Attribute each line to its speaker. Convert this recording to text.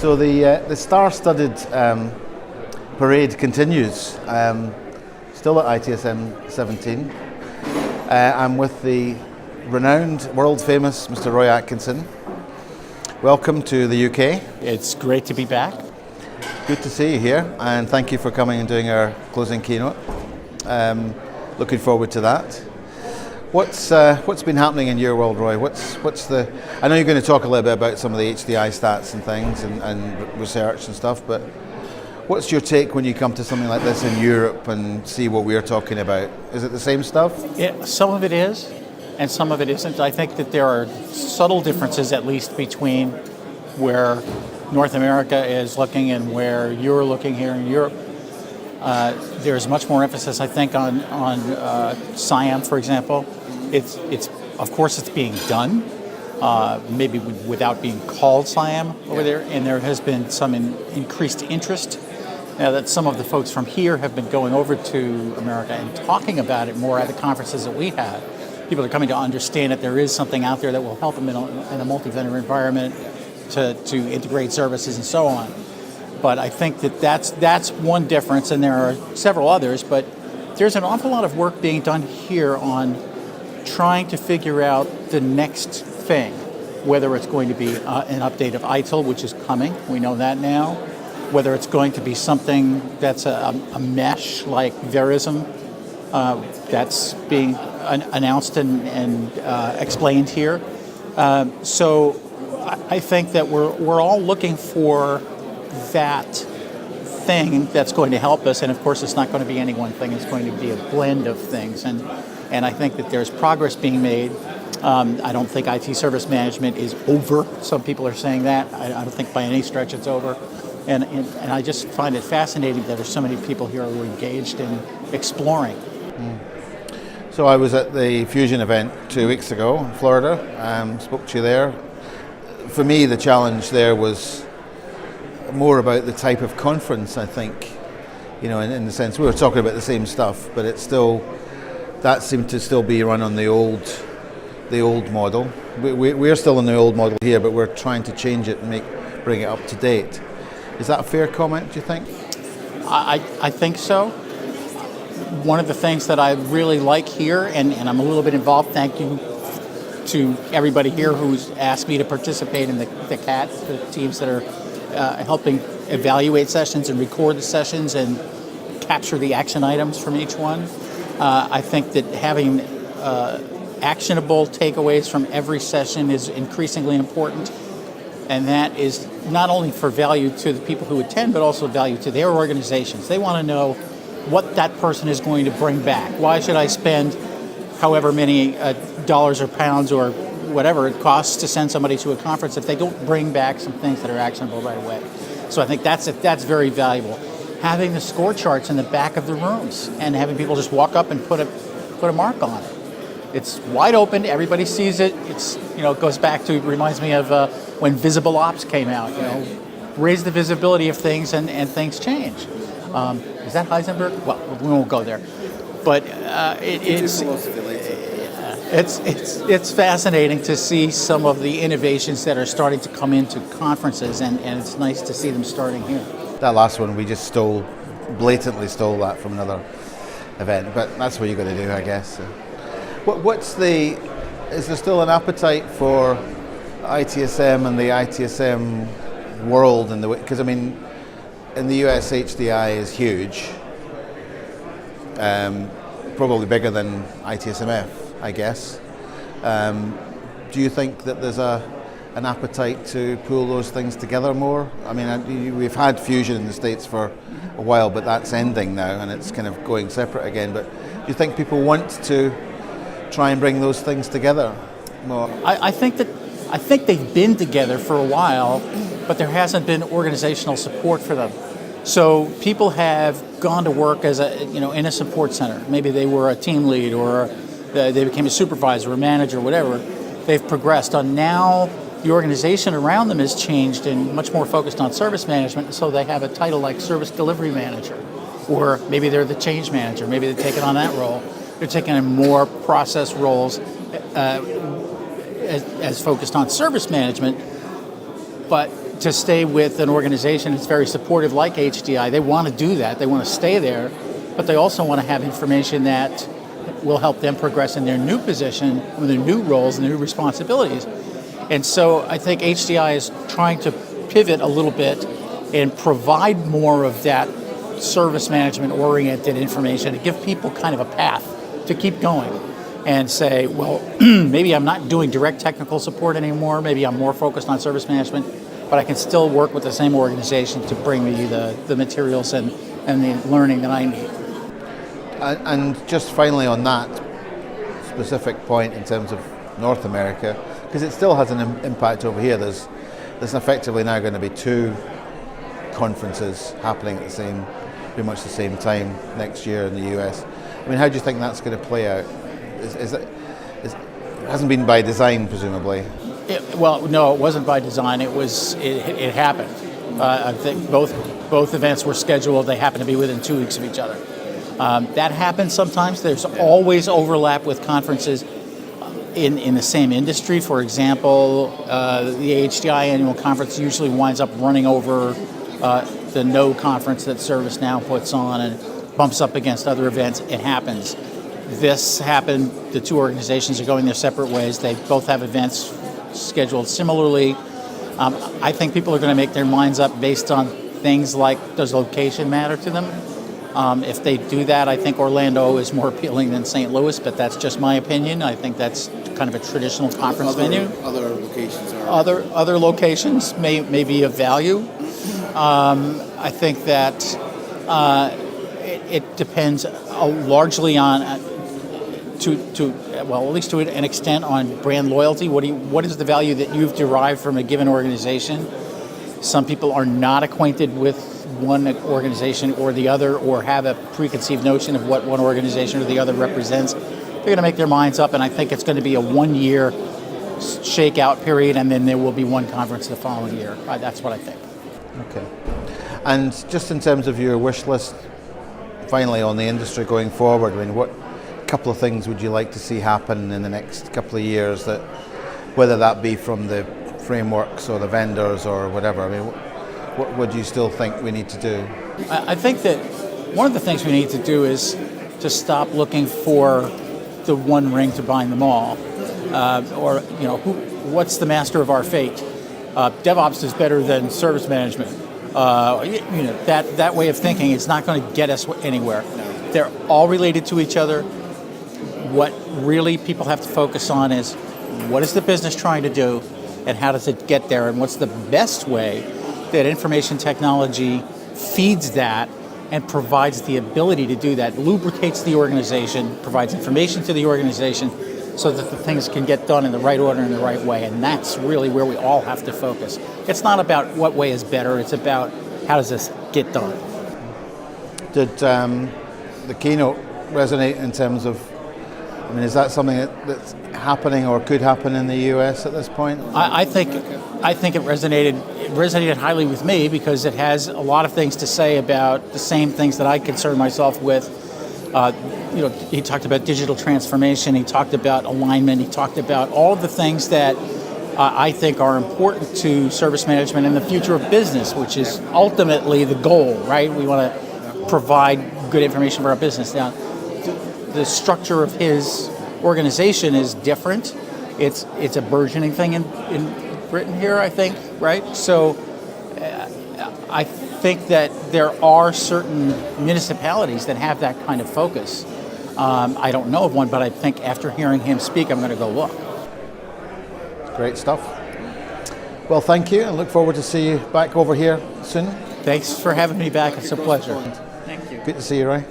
Speaker 1: So the star-studded parade continues. Still at ITSM17. I'm with the renowned, world-famous Mr. Roy Atkinson. Welcome to the UK.
Speaker 2: It's great to be back.
Speaker 1: Good to see you here, and thank you for coming and doing our closing keynote. Looking forward to that. What's been happening in your world, Roy? What's the? I know you're going to talk a little bit about some of the HDI stats and things and research and stuff, but what's your take when you come to something like this in Europe and see what we're talking about? Is it the same stuff?
Speaker 2: Yeah, some of it is, and some of it isn't. I think that there are subtle differences, at least, between where North America is looking and where you're looking here in Europe. There's much more emphasis, I think, on SIAM, for example. It's of course it's being done, maybe without being called SIAM over there, and there has been some increased interest. Now that some of the folks from here have been going over to America and talking about it more at the conferences that we have. People are coming to understand that there is something out there that will help them in a multi-vendor environment to integrate services and so on. But I think that's one difference, and there are several others, but there's an awful lot of work being done here on trying to figure out the next thing, whether it's going to be an update of ITIL, which is coming, we know that now, whether it's going to be something that's a mesh like Verism that's being announced and explained here. So I think that we're all looking for that thing that's going to help us, and of course it's not going to be any one thing, it's going to be a blend of things, and I think that there's progress being made. I don't think IT service management is over. Some people are saying that. I don't think by any stretch it's over, and I just find it fascinating that there's so many people here who are engaged in exploring.
Speaker 1: So I was at the Fusion event 2 weeks ago in Florida, spoke to you there. For me, the challenge there was more about the type of conference, I think, in the sense we were talking about the same stuff, but it's still, that seemed to still be run on the old model. We're still in the old model here, but we're trying to change it and bring it up to date. Is that a fair comment, do you think?
Speaker 2: I think so. One of the things that I really like here, and I'm a little bit involved, thank you to everybody here who's asked me to participate in the CAT, the teams that are helping evaluate sessions and record the sessions and capture the action items from each one. I think that having actionable takeaways from every session is increasingly important, and that is not only for value to the people who attend, but also value to their organizations. They want to know what that person is going to bring back. Why should I spend however many dollars or pounds or whatever it costs to send somebody to a conference if they don't bring back some things that are actionable right away? So I think that's very valuable. Having the score charts in the back of the rooms and having people just walk up and put a mark on it. It's wide open, everybody sees it. It's, it goes back to, it reminds me of when Visible Ops came out, raise the visibility of things and things change. Is that Heisenberg? Well, we won't go there. But it's fascinating to see some of the innovations that are starting to come into conferences, and it's nice to see them starting here.
Speaker 1: That last one, we just blatantly stole that from another event, but that's what you've got to do, I guess. Is there still an appetite for ITSM and the ITSM world? Because in the US, HDI is huge, probably bigger than ITSMF, I guess. Do you think that there's an appetite to pull those things together more? We've had Fusion in the States for a while, but that's ending now and it's kind of going separate again. But do you think people want to try and bring those things together more?
Speaker 2: I think they've been together for a while, but there hasn't been organizational support for them. So people have gone to work as in a support center. Maybe they were a team lead or they became a supervisor or manager, whatever. They've progressed on now. The organization around them has changed and much more focused on service management, so they have a title like service delivery manager, or maybe they're the change manager, maybe they're taking on that role. They're taking on more process roles as focused on service management, but to stay with an organization that's very supportive like HDI. They want to do that. They want to stay there, but they also want to have information that will help them progress in their new position, with their new roles and their new responsibilities. And so I think HDI is trying to pivot a little bit and provide more of that service management oriented information to give people kind of a path to keep going and say, well, maybe I'm not doing direct technical support anymore, maybe I'm more focused on service management, but I can still work with the same organization to bring me the materials and the learning that I need.
Speaker 1: And just finally on that specific point in terms of North America, because it still has an impact over here, there's effectively now going to be 2 conferences happening at pretty much the same time next year in the US. I mean, how do you think that's going to play out? It hasn't been by design, presumably.
Speaker 2: Well, no, it wasn't by design. It happened. I think both events were scheduled. They happened to be within 2 weeks of each other. That happens sometimes. There's always overlap with conferences in the same industry. For example, the HDI annual conference usually winds up running over the No conference that ServiceNow puts on and bumps up against other events. It happens. This happened. The 2 organizations are going their separate ways. They both have events scheduled similarly. I think people are going to make their minds up based on things like, does location matter to them? If they do that, I think Orlando is more appealing than St. Louis, but that's just my opinion. I think that's kind of a traditional conference venue.
Speaker 3: Other locations are...
Speaker 2: Other locations may be of value. I think that it depends largely on, at least to an extent, on brand loyalty. What is the value that you've derived from a given organization? Some people are not acquainted with one organization or the other, or have a preconceived notion of what one organization or the other represents. They're going to make their minds up, and I think it's going to be a 1-year shakeout period, and then there will be one conference the following year. That's what I think.
Speaker 1: Okay. And just in terms of your wish list, finally on the industry going forward, I mean, what couple of things would you like to see happen in the next couple of years, that whether that be from the frameworks or the vendors or whatever? I mean, what would you still think we need to do?
Speaker 2: I think that one of the things we need to do is to stop looking for the one ring to bind them all, or what's the master of our fate? DevOps is better than service management. That way of thinking is not going to get us anywhere. They're all related to each other. What really people have to focus on is, what is the business trying to do, and how does it get there, and what's the best way that information technology feeds that and provides the ability to do that, lubricates the organization, provides information to the organization so that the things can get done in the right order and the right way. And that's really where we all have to focus. It's not about what way is better, it's about how does this get done.
Speaker 1: Did the keynote resonate in terms of, I mean, is that something that's happening or could happen in the US at this point?
Speaker 2: I think it resonated highly with me, because it has a lot of things to say about the same things that I concern myself with. He talked about digital transformation, he talked about alignment, he talked about all of the things that I think are important to service management and the future of business, which is ultimately the goal, right? We want to provide good information for our business. Now, the structure of his organization is different. It's a burgeoning thing in Britain here, I think, right? So I think that there are certain municipalities that have that kind of focus. I don't know of one, but I think after hearing him speak, I'm going to go look.
Speaker 1: Great stuff. Well, thank you, and look forward to see you back over here soon.
Speaker 2: Thanks for having me back. It's a pleasure.
Speaker 3: Thank you.
Speaker 1: Good to see you, Roy.